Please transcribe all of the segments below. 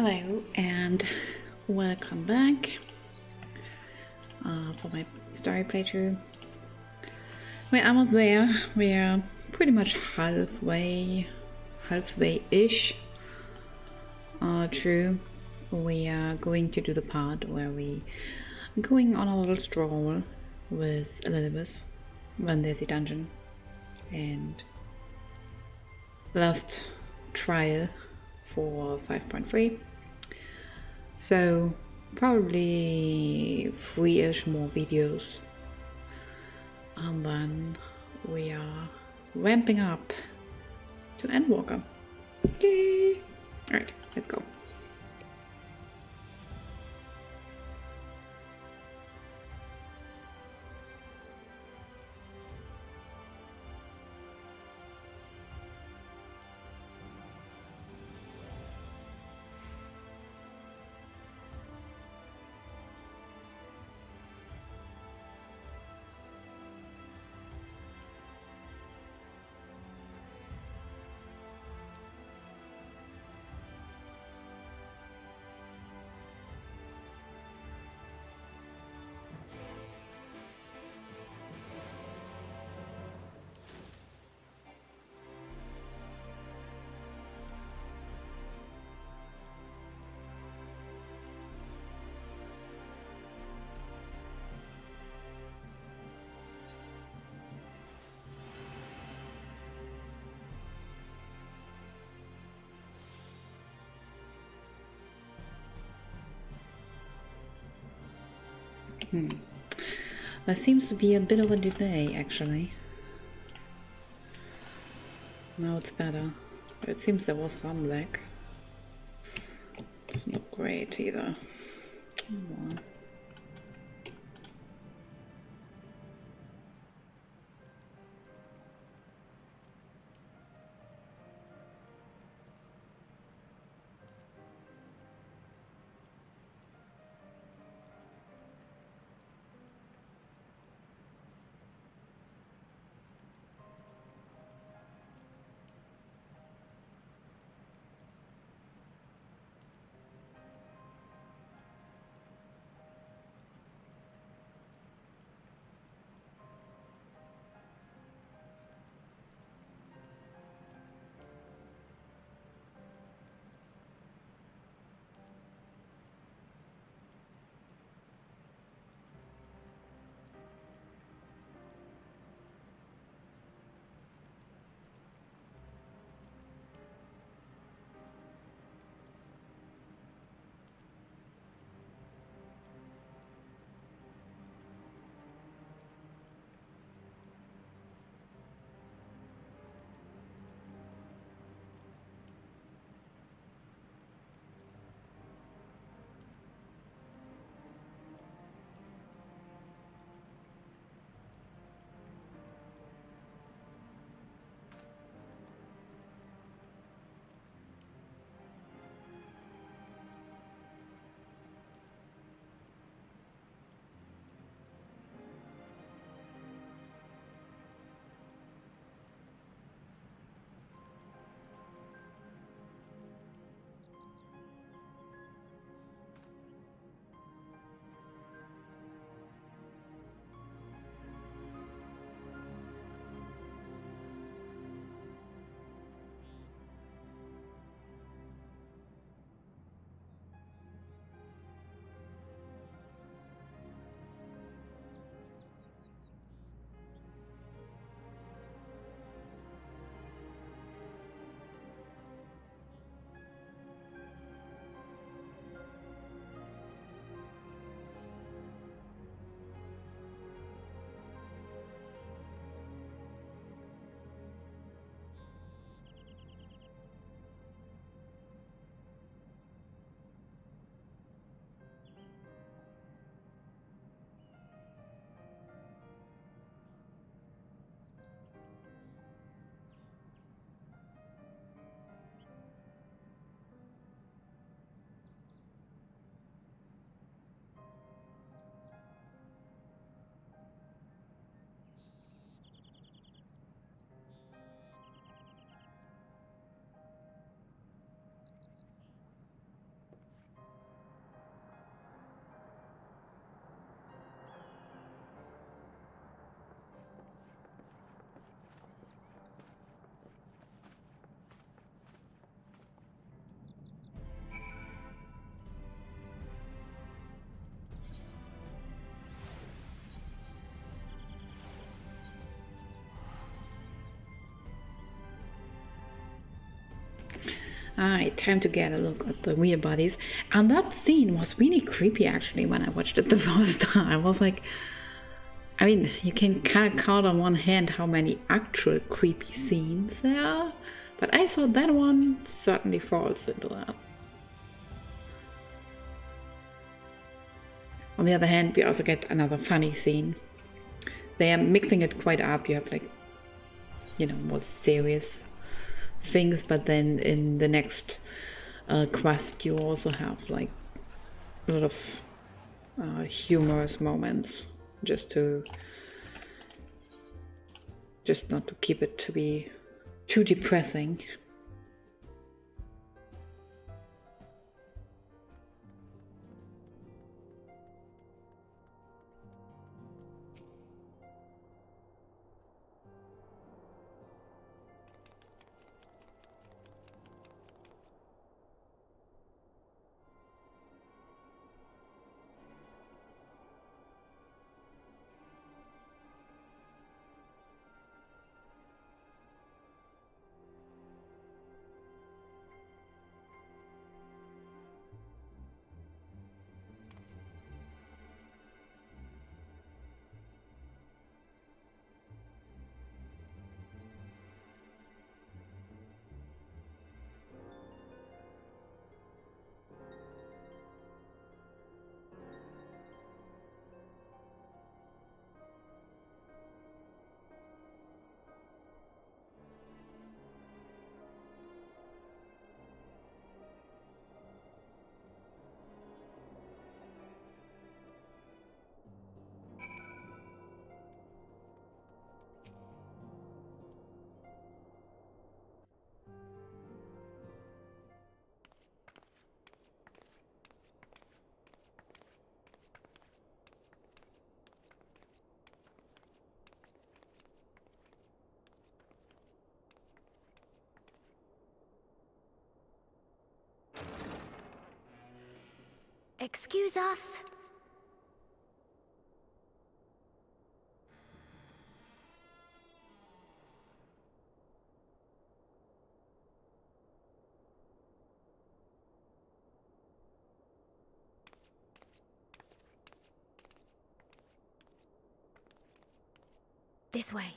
Hello and welcome back for my story playthrough. We're almost there. We're pretty much halfway-ish through. We are going to do the part where we are going on a little stroll with Elidibus when there's a dungeon and the last trial for 5.3. So probably 3-ish more videos, and then we are ramping up to Endwalker. Yay! Alright, let's go. There seems to be a bit of a delay, actually. Now it's better. But it seems there was some lag. It's not great either. Oh, well. Alright, time to get a look at the weird bodies. And that scene was really creepy actually when I watched it the first time. I was like, I mean, you can kind of count on one hand how many actual creepy scenes there are, but I thought that one certainly falls into that. On the other hand, we also get another funny scene. They are mixing it quite up. You have like, you know, more serious things, but then in the next quest you also have like a lot of humorous moments, just not to keep it to be too depressing. Excuse us. This way.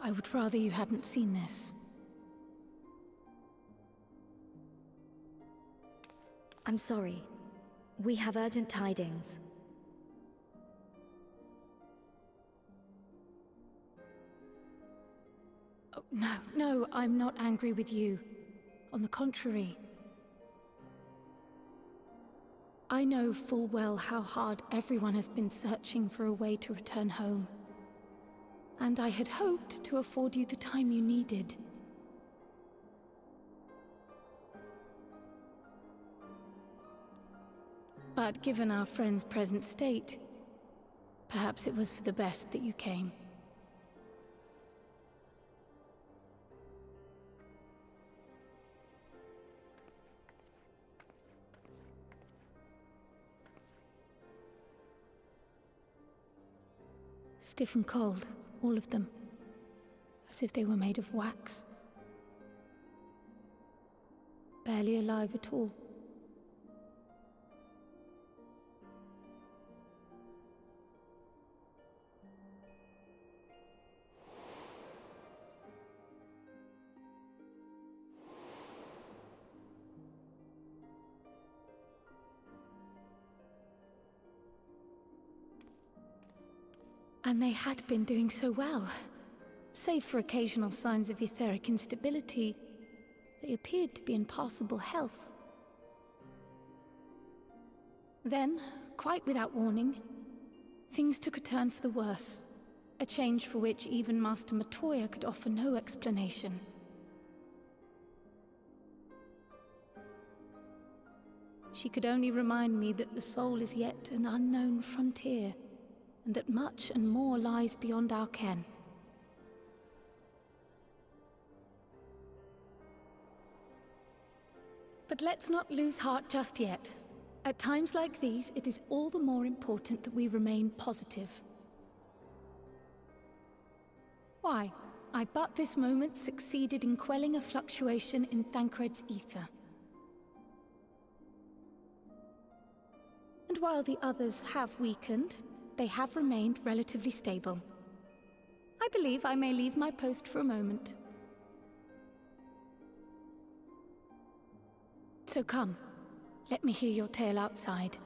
I would rather you hadn't seen this. I'm sorry. We have urgent tidings. Oh, no, I'm not angry with you. On the contrary. I know full well how hard everyone has been searching for a way to return home. And I had hoped to afford you the time you needed. But given our friend's present state, perhaps it was for the best that you came. Stiff and cold, all of them, as if they were made of wax. Barely alive at all. And they had been doing so well. Save for occasional signs of etheric instability, they appeared to be in passable health. Then, quite without warning, things took a turn for the worse. A change for which even Master Matoya could offer no explanation. She could only remind me that the soul is yet an unknown frontier, and that much and more lies beyond our ken. But let's not lose heart just yet. At times like these, it is all the more important that we remain positive. Why? I but this moment succeeded in quelling a fluctuation in Thancred's ether. And while the others have weakened, they have remained relatively stable. I believe I may leave my post for a moment. So come, let me hear your tale outside.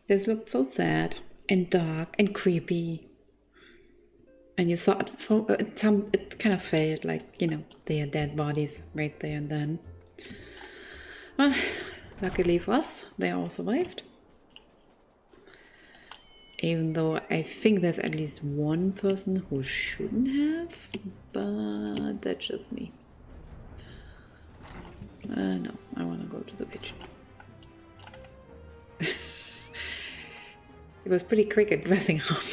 This looked so sad and dark and creepy. And you saw it from it kind of felt like, you know, they are dead bodies right there and then. Well, luckily for us, they all survived. Even though I think there's at least one person who shouldn't have, but that's just me. No, I want to go to the kitchen. It was pretty quick at dressing up.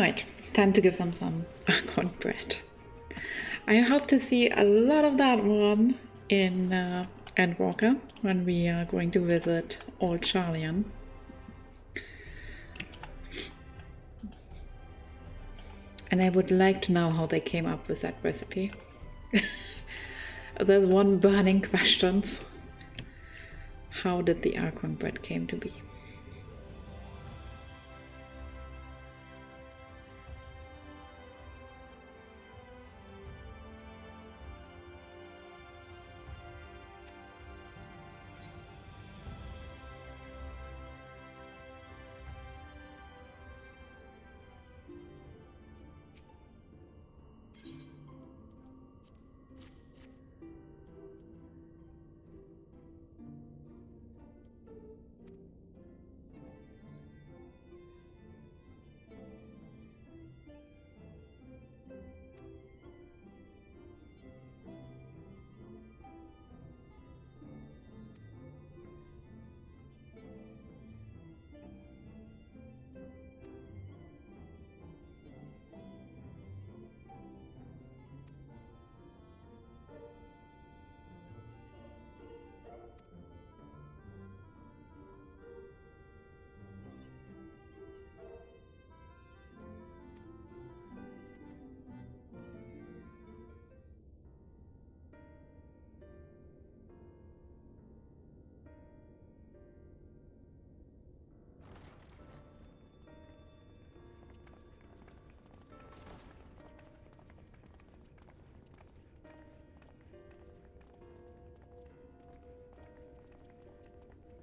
Alright, time to give them some Archon bread. I hope to see a lot of that one in Endwalker when we are going to visit Old Charlian. And I would like to know how they came up with that recipe. There's one burning question. How did the Archon bread came to be?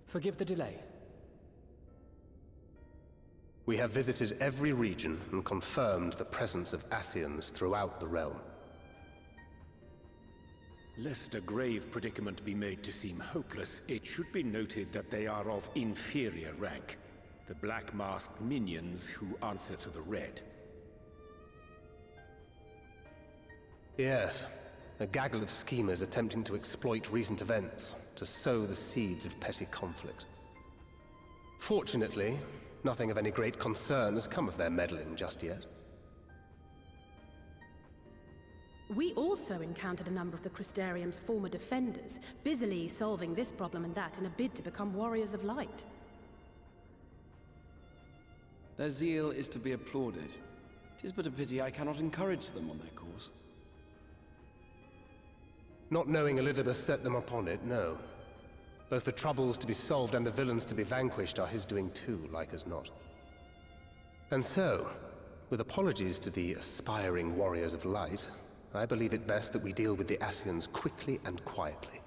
Forgive the delay. We have visited every region and confirmed the presence of Ascians throughout the realm. Lest a grave predicament be made to seem hopeless, it should be noted that they are of inferior rank. The black-masked minions who answer to the Red. Yes, a gaggle of schemers attempting to exploit recent events, to sow the seeds of petty conflict. Fortunately, nothing of any great concern has come of their meddling just yet. We also encountered a number of the Crystarium's former defenders, busily solving this problem and that in a bid to become warriors of light. Their zeal is to be applauded. 'Tis but a pity I cannot encourage them on their cause. Not knowing Elidibus set them upon it, no. Both the troubles to be solved and the villains to be vanquished are his doing too, like as not. And so, with apologies to the aspiring warriors of light, I believe it best that we deal with the Ascians quickly and quietly.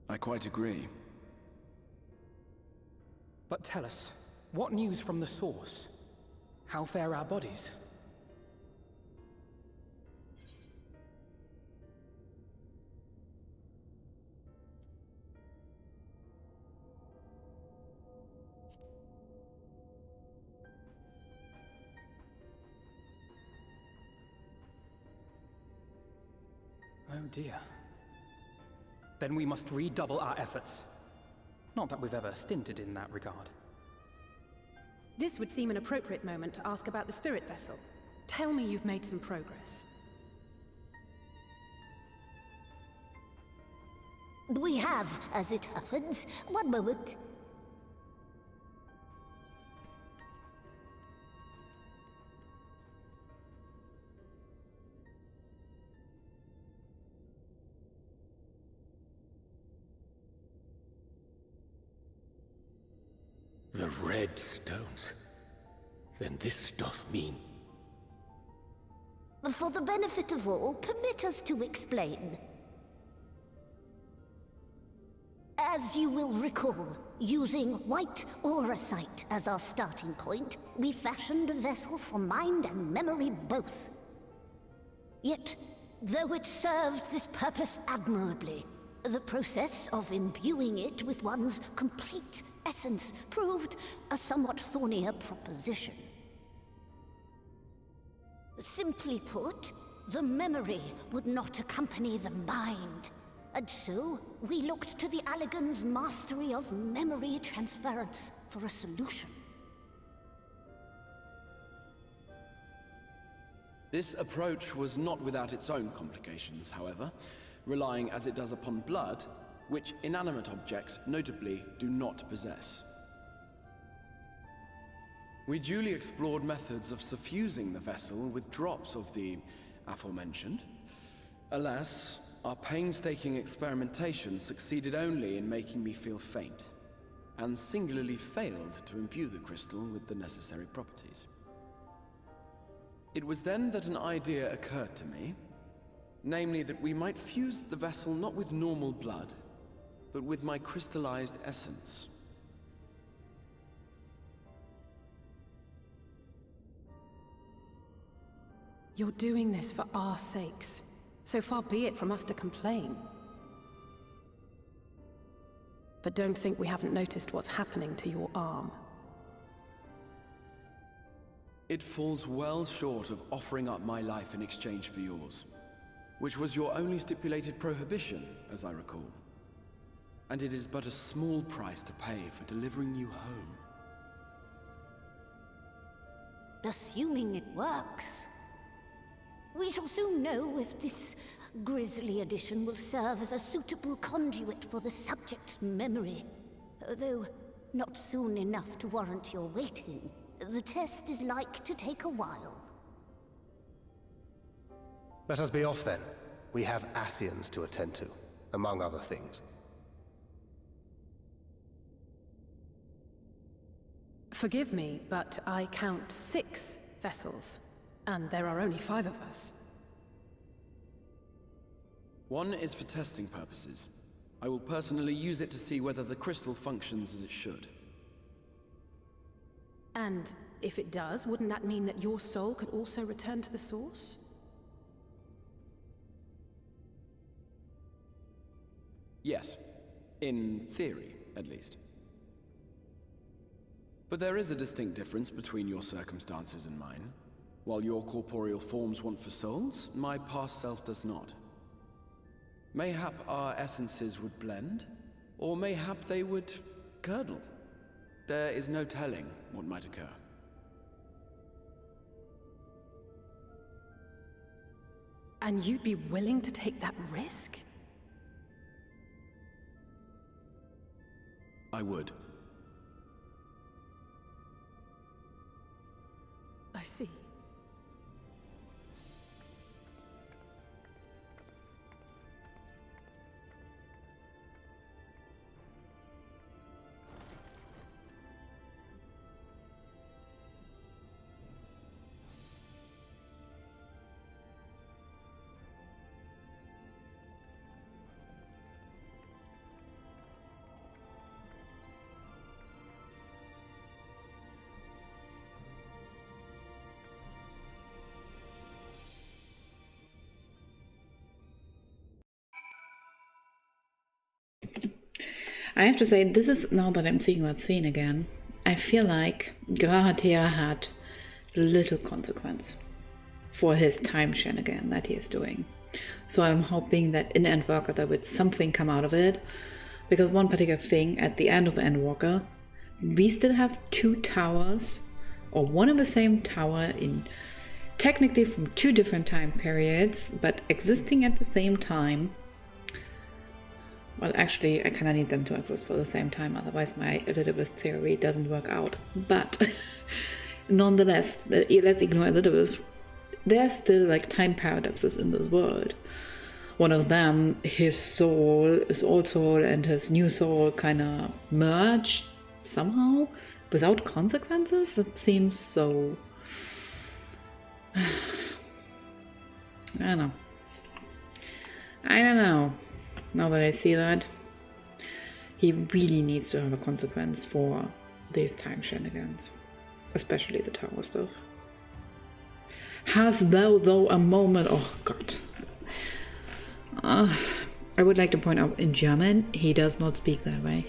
I quite agree. But tell us, what news from the source? How fare our bodies? Oh dear. Then we must redouble our efforts. Not that we've ever stinted in that regard. This would seem an appropriate moment to ask about the spirit vessel. Tell me you've made some progress. We have, as it happens. One moment. The red stones. Then this doth mean... For the benefit of all, permit us to explain. As you will recall, using white auracite as our starting point, we fashioned a vessel for mind and memory both. Yet, though it served this purpose admirably, the process of imbuing it with one's complete essence proved a somewhat thornier proposition. Simply put, the memory would not accompany the mind, and so we looked to the Alligan's mastery of memory transference for a solution. This approach was not without its own complications, however, relying as it does upon blood, which inanimate objects notably do not possess. We duly explored methods of suffusing the vessel with drops of the aforementioned. Alas, our painstaking experimentation succeeded only in making me feel faint, and singularly failed to imbue the crystal with the necessary properties. It was then that an idea occurred to me, namely that we might fuse the vessel not with normal blood, but with my crystallized essence. You're doing this for our sakes. So far be it from us to complain. But don't think we haven't noticed what's happening to your arm. It falls well short of offering up my life in exchange for yours, which was your only stipulated prohibition, as I recall. And it is but a small price to pay for delivering you home. Assuming it works. We shall soon know if this grisly addition will serve as a suitable conduit for the subject's memory. Though not soon enough to warrant your waiting. The test is like to take a while. Let us be off then. We have Ascians to attend to, among other things. Forgive me, but I count 6 vessels, and there are only 5 of us. One is for testing purposes. I will personally use it to see whether the crystal functions as it should. And if it does, wouldn't that mean that your soul could also return to the source? Yes. In theory, at least. But there is a distinct difference between your circumstances and mine. While your corporeal forms want for souls, my past self does not. Mayhap our essences would blend, or mayhap they would curdle. There is no telling what might occur. And you'd be willing to take that risk? I would. I see. I have to say, this is, now that I'm seeing that scene again, I feel like Grahatea had little consequence for his time shenanigan that he is doing. So I'm hoping that in Endwalker there would something come out of it, because one particular thing at the end of Endwalker, we still have 2 towers, or one and the same tower in technically from 2 different time periods, but existing at the same time. Well, actually, I kind of need them to exist for the same time, otherwise my Elidibus theory doesn't work out. But nonetheless, let's ignore Elidibus. There's still like time paradoxes in this world. One of them, his soul, his old soul and his new soul kind of merge somehow without consequences. That seems so... I don't know. Now that I see that, he really needs to have a consequence for these time shenanigans, especially the tower stuff. Hast thou though a moment? Oh god. I would like to point out, in German, he does not speak that way.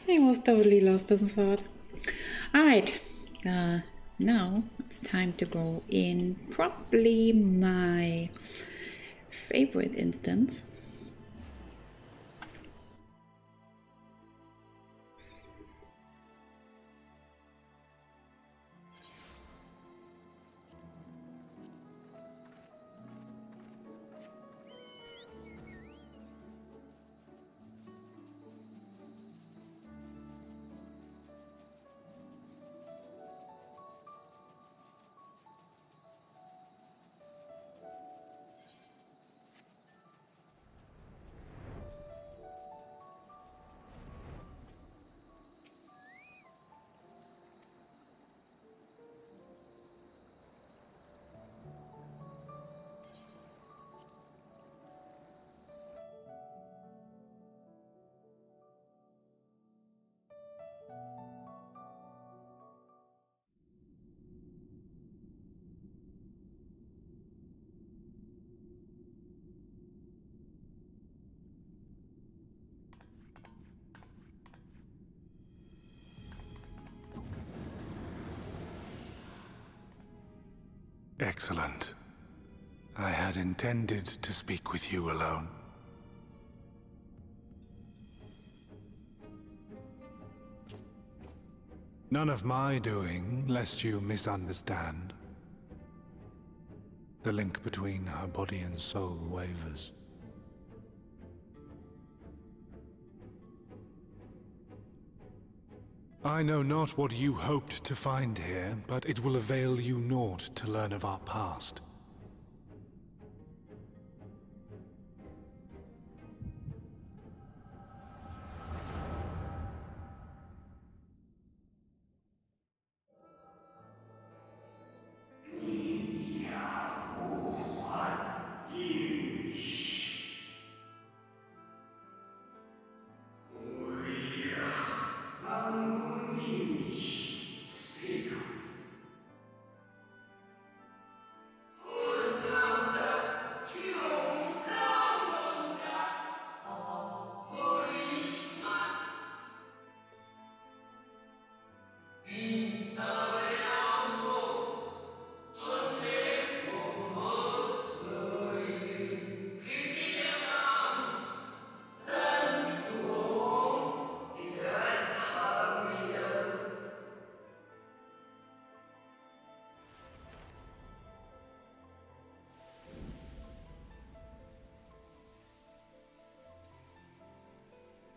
He was totally lost in thought. Alright, now it's time to go in probably my favorite instance. Excellent. I had intended to speak with you alone. None of my doing, lest you misunderstand. The link between her body and soul wavers. I know not what you hoped to find here, but it will avail you naught to learn of our past.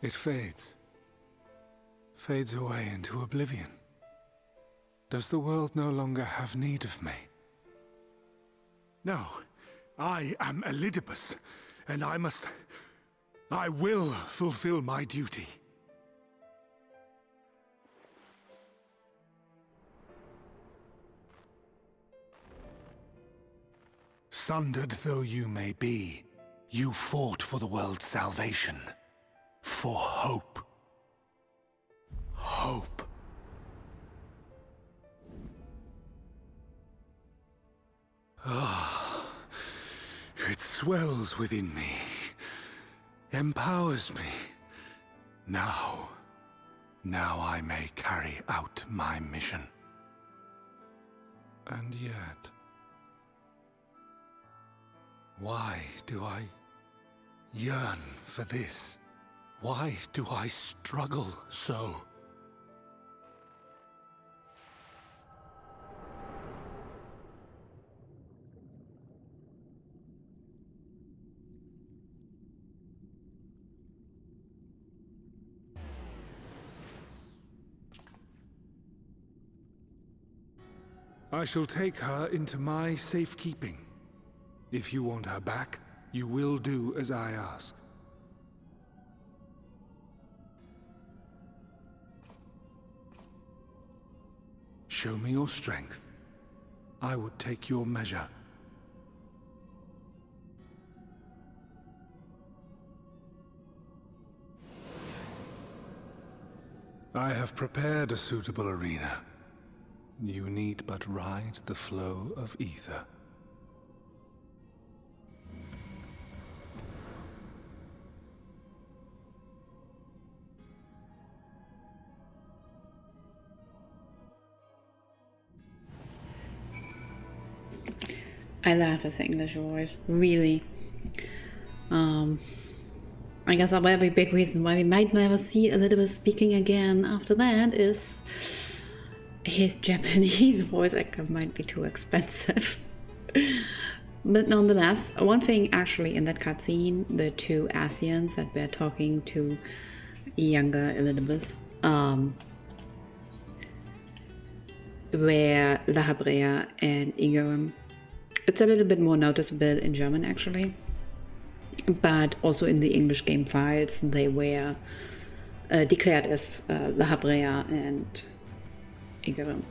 It fades. Fades away into oblivion. Does the world no longer have need of me? No. I am Elidibus, and I will fulfill my duty. Sundered though you may be, you fought for the world's salvation. For hope. Hope. Ah, it swells within me, empowers me. Now I may carry out my mission. And yet, why do I yearn for this? Why do I struggle so? I shall take her into my safekeeping. If you want her back, you will do as I ask. Show me your strength. I would take your measure. I have prepared a suitable arena. You need but ride the flow of ether. I love his English voice, really. I guess a very big reason why we might never see Elidibus speaking again after that is his Japanese voice actor might be too expensive. But nonetheless, one thing actually in that cutscene, the two Asians that were talking to younger Elidibus, were La Habrea and Igaram. It's a little bit more noticeable in German actually, but also in the English game files they were declared as La Habrea and Igaram.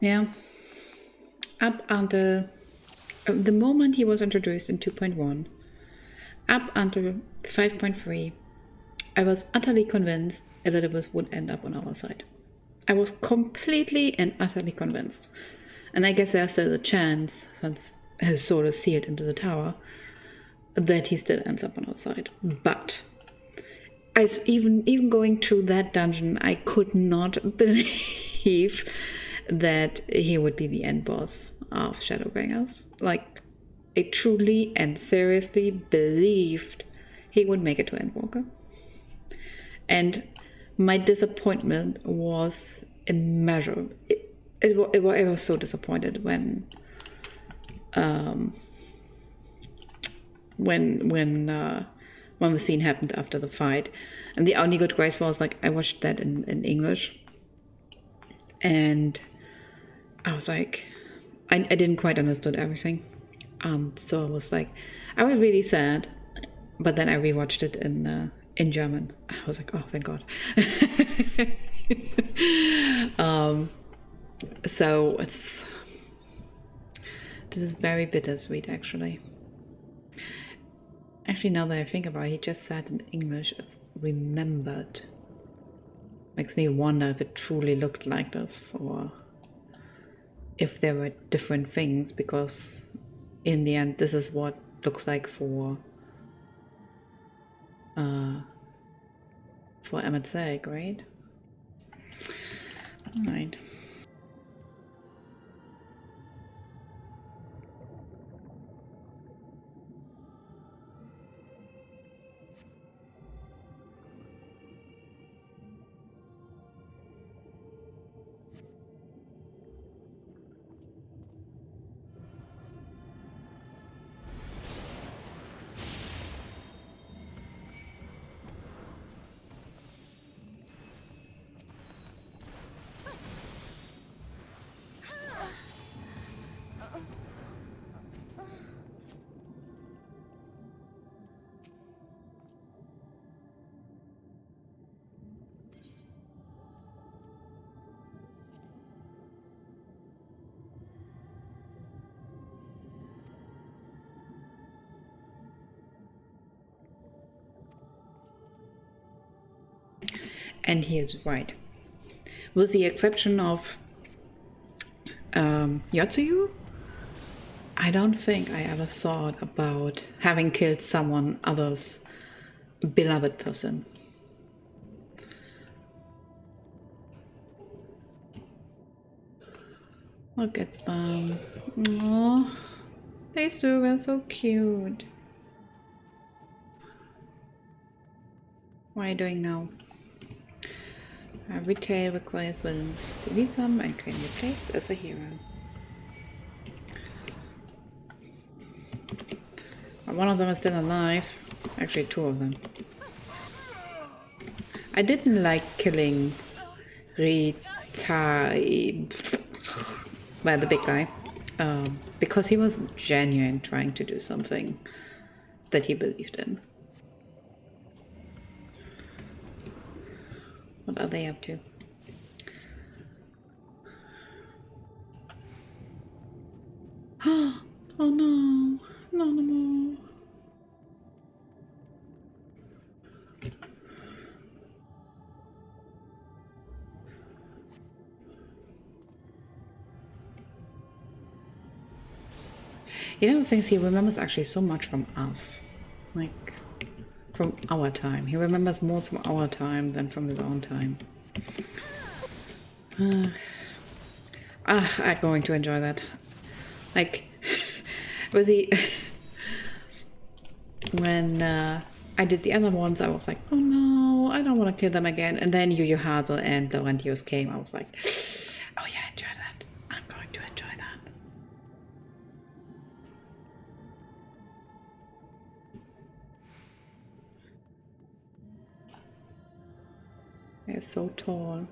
Yeah, up until the moment he was introduced in 2.1, up until 5.3, I was utterly convinced Elidibus would end up on our side. I was completely and utterly convinced. And I guess there's still a chance, since his soul is sealed into the tower, that he still ends up on our side. But even going through that dungeon, I could not believe that he would be the end boss of Shadowbringers. Like, I truly and seriously believed he would make it to Endwalker. And my disappointment was immeasurable. I was so disappointed when the scene happened after the fight. And the only good grace was, like, I watched that in English. And I was like, I didn't quite understood everything. So I was like, I was really sad. But then I rewatched it in German. I was like, oh, thank God. So this is very bittersweet, actually. Actually, now that I think about it, he just said in English, it's remembered. Makes me wonder if it truly looked like this, or if there were different things, because in the end, this is what looks like for Emmett's egg, right? Alright. And he is right. With the exception of Yotsuyu, I don't think I ever thought about having killed someone other's beloved person. Look at them. Aww. They two were so cute. What are you doing now? Retail requires villains to lead them and claim your place as a hero. One of them is still alive. Actually, two of them. I didn't like killing by the big guy, because he was genuine trying to do something that he believed in. What are they up to? Oh no, no more. You know, things he remembers actually so much from us, like from our time. He remembers more from our time than from his own time. I'm going to enjoy that. Like, with the when I did the other ones, I was like, oh no, I don't want to kill them again. And then Yu Yu Hazel and Laurentius came. I was like, oh yeah, enjoy that. I'm going to enjoy that. They're so tall.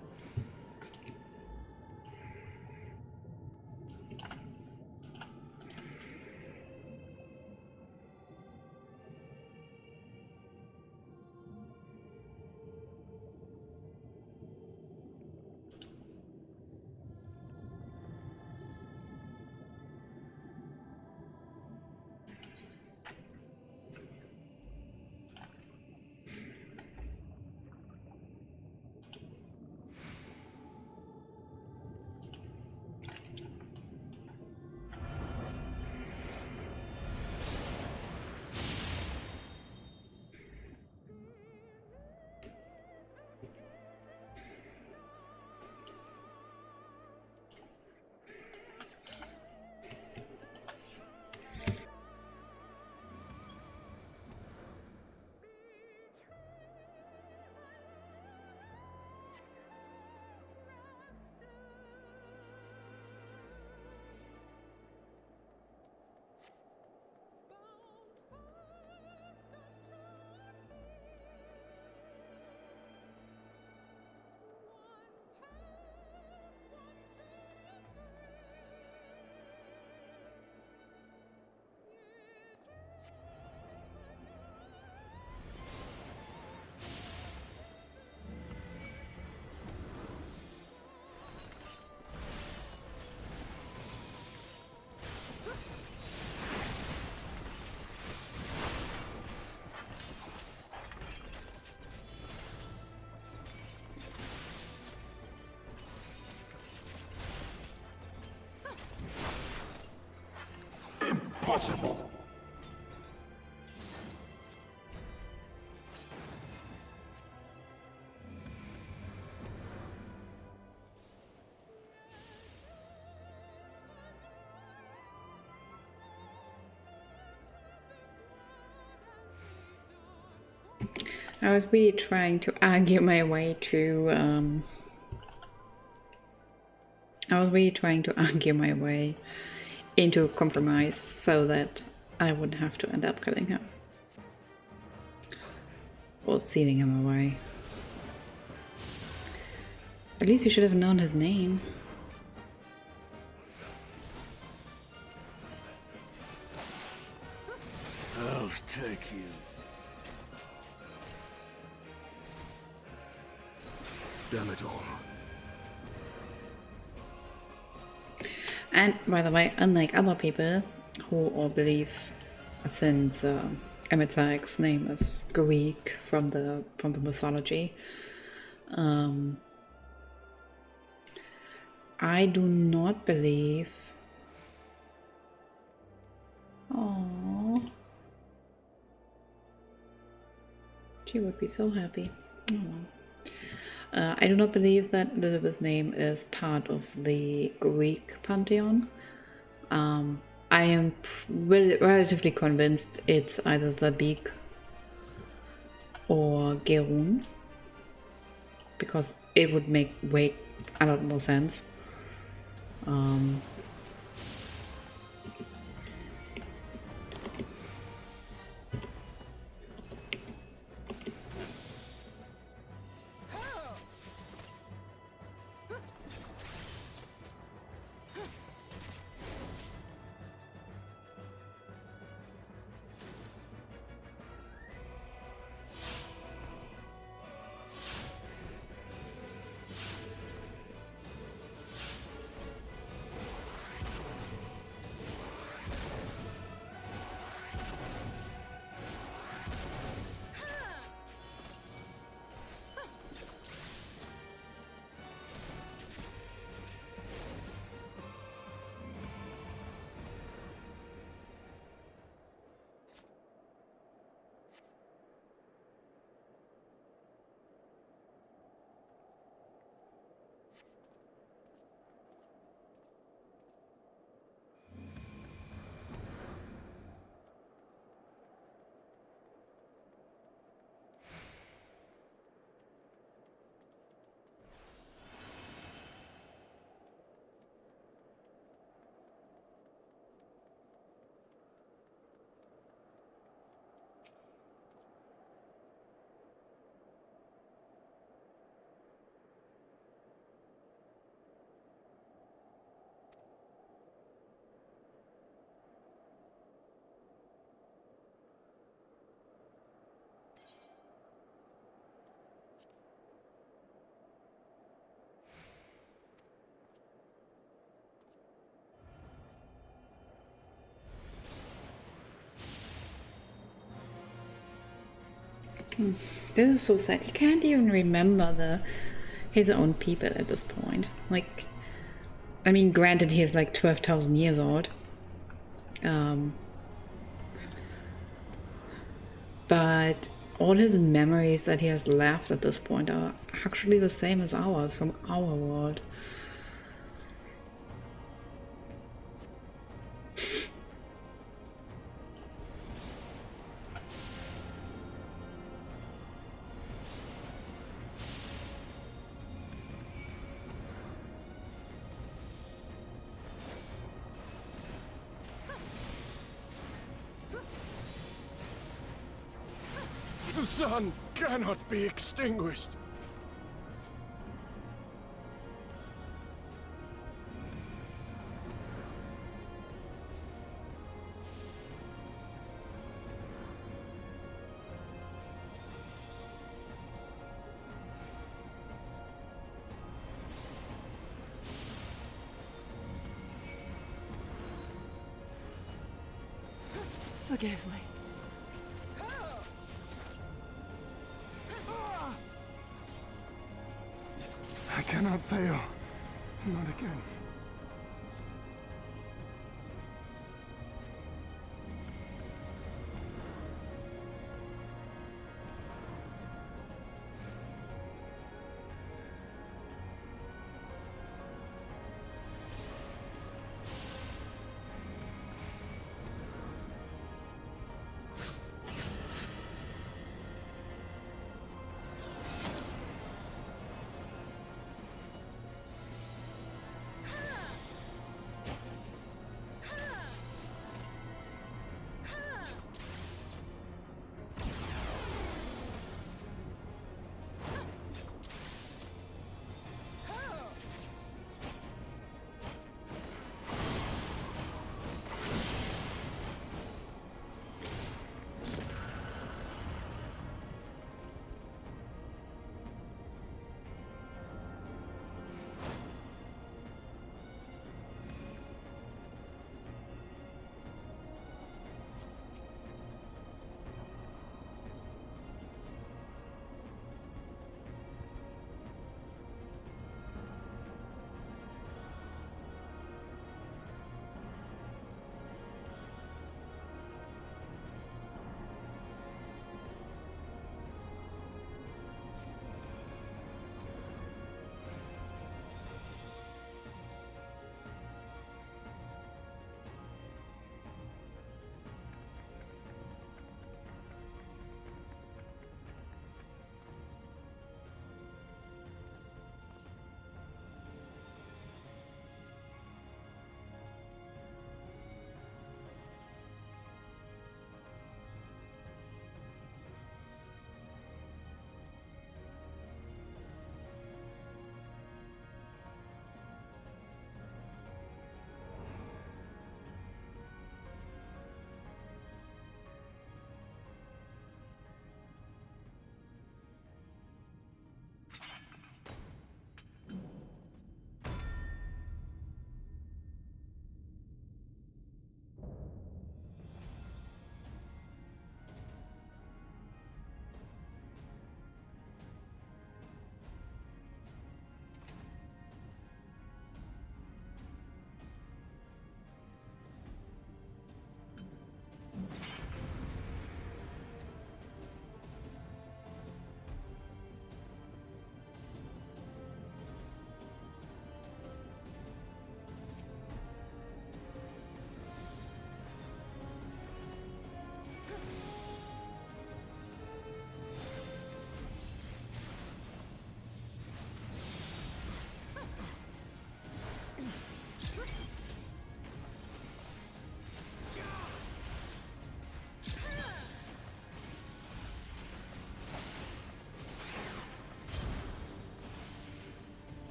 Impossible! I was really trying to argue my way to into compromise so that I wouldn't have to end up killing him or sealing him away. At least you should have known his name. I'll take you. Damn it all. And by the way, unlike other people who all believe, since Emetsaik's name is Greek from the mythology, I do not believe. Oh, she would be so happy. Oh, well. I do not believe that Elidibus' name is part of the Greek pantheon. I am relatively convinced it's either Zabik or Gerun, because it would make way a lot more sense. This is so sad. He can't even remember his own people at this point. Like, I mean, granted, he's like 12,000 years old. But all his memories that he has left at this point are actually the same as ours from our world. The sun cannot be extinguished. Forgive me. I cannot fail. Not again.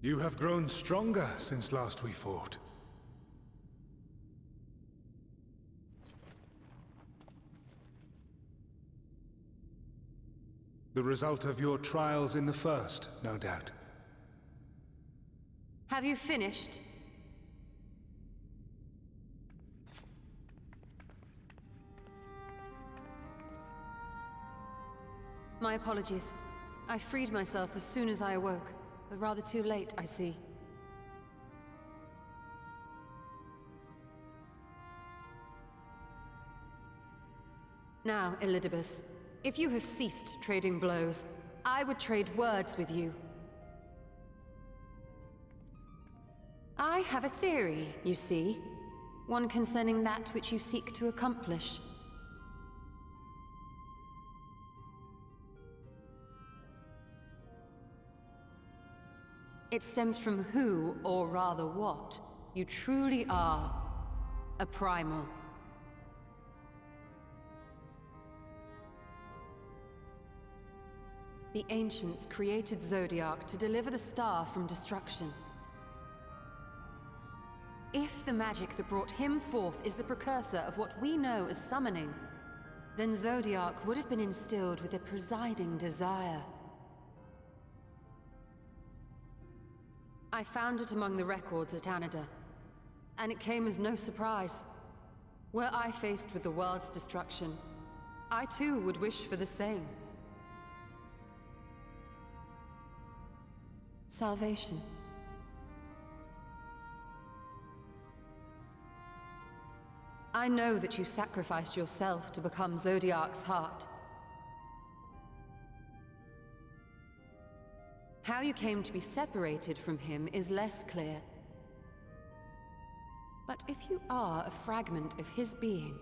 You have grown stronger since last we fought. The result of your trials in the first, no doubt. Have you finished? My apologies. I freed myself as soon as I awoke, but rather too late, I see. Now, Elidibus, if you have ceased trading blows, I would trade words with you. I have a theory, you see. One concerning that which you seek to accomplish. It stems from who, or rather what, you truly are. A primal. The ancients created Zodiac to deliver the star from destruction. If the magic that brought him forth is the precursor of what we know as summoning, then Zodiac would have been instilled with a presiding desire. I found it among the records at Anida, and it came as no surprise. Were I faced with the world's destruction, I too would wish for the same. Salvation. I know that you sacrificed yourself to become Zodiac's heart. How you came to be separated from him is less clear. But if you are a fragment of his being,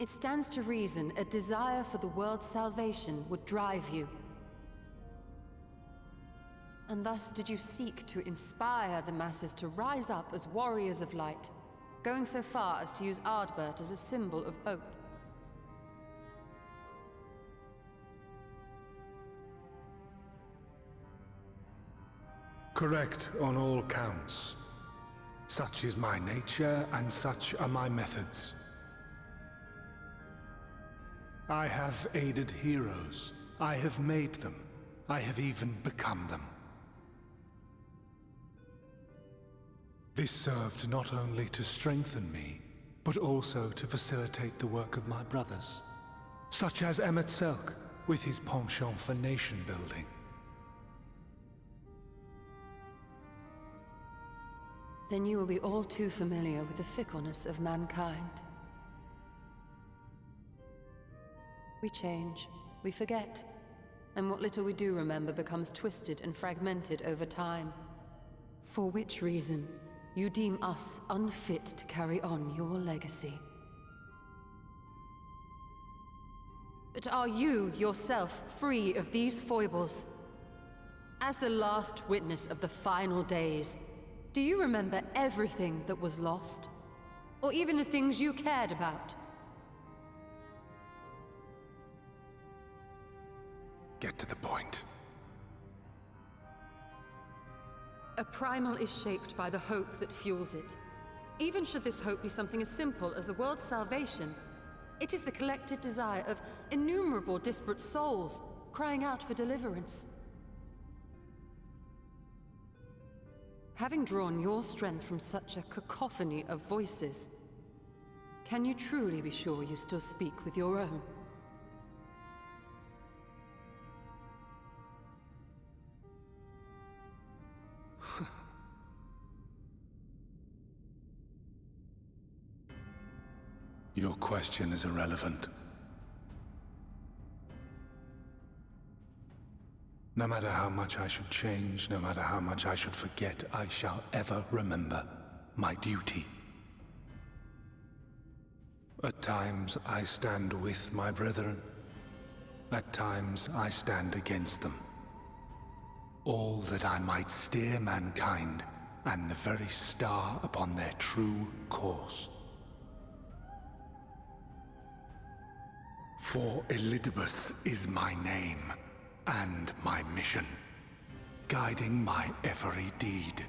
it stands to reason a desire for the world's salvation would drive you. And thus did you seek to inspire the masses to rise up as warriors of light, going so far as to use Ardbert as a symbol of hope. Correct on all counts. Such is my nature, and such are my methods. I have aided heroes. I have made them. I have even become them. This served not only to strengthen me, but also to facilitate the work of my brothers, such as Emmett Selk, with his penchant for nation building. Then you will be all too familiar with the fickleness of mankind. We change, we forget, and what little we do remember becomes twisted and fragmented over time. For which reason, you deem us unfit to carry on your legacy. But are you, yourself, free of these foibles? As the last witness of the final days, do you remember everything that was lost? Or even the things you cared about? Get to the point. A primal is shaped by the hope that fuels it. Even should this hope be something as simple as the world's salvation, it is the collective desire of innumerable disparate souls crying out for deliverance. Having drawn your strength from such a cacophony of voices, can you truly be sure you still speak with your own? Your question is irrelevant. No matter how much I should change, no matter how much I should forget, I shall ever remember my duty. At times I stand with my brethren. At times I stand against them. All that I might steer mankind and the very star upon their true course. For Elidibus is my name and my mission. guiding my every deed.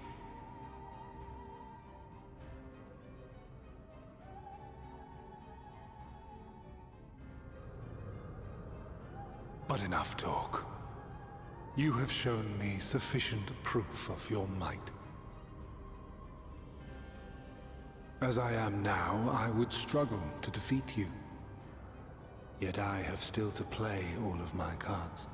But enough talk. You have shown me sufficient proof of your might. As I am now, I would struggle to defeat you. Yet I have still to play all of my cards.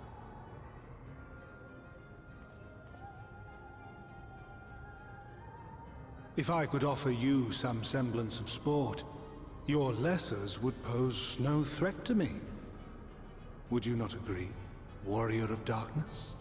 If I could offer you some semblance of sport, your lessers would pose no threat to me. Would you not agree, Warrior of Darkness?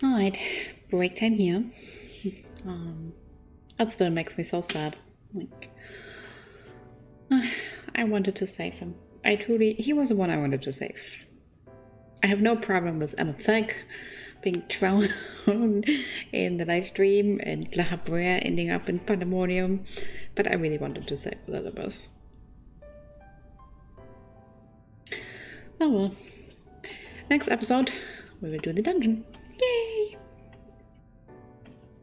Alright, break time here. That still makes me so sad. Like, I wanted to save him. He was the one I wanted to save. I have no problem with Amazek being drowned in the live stream and La Habrea ending up in Pandemonium, but I really wanted to save Elidibus. Oh well. Next episode, we will do the dungeon.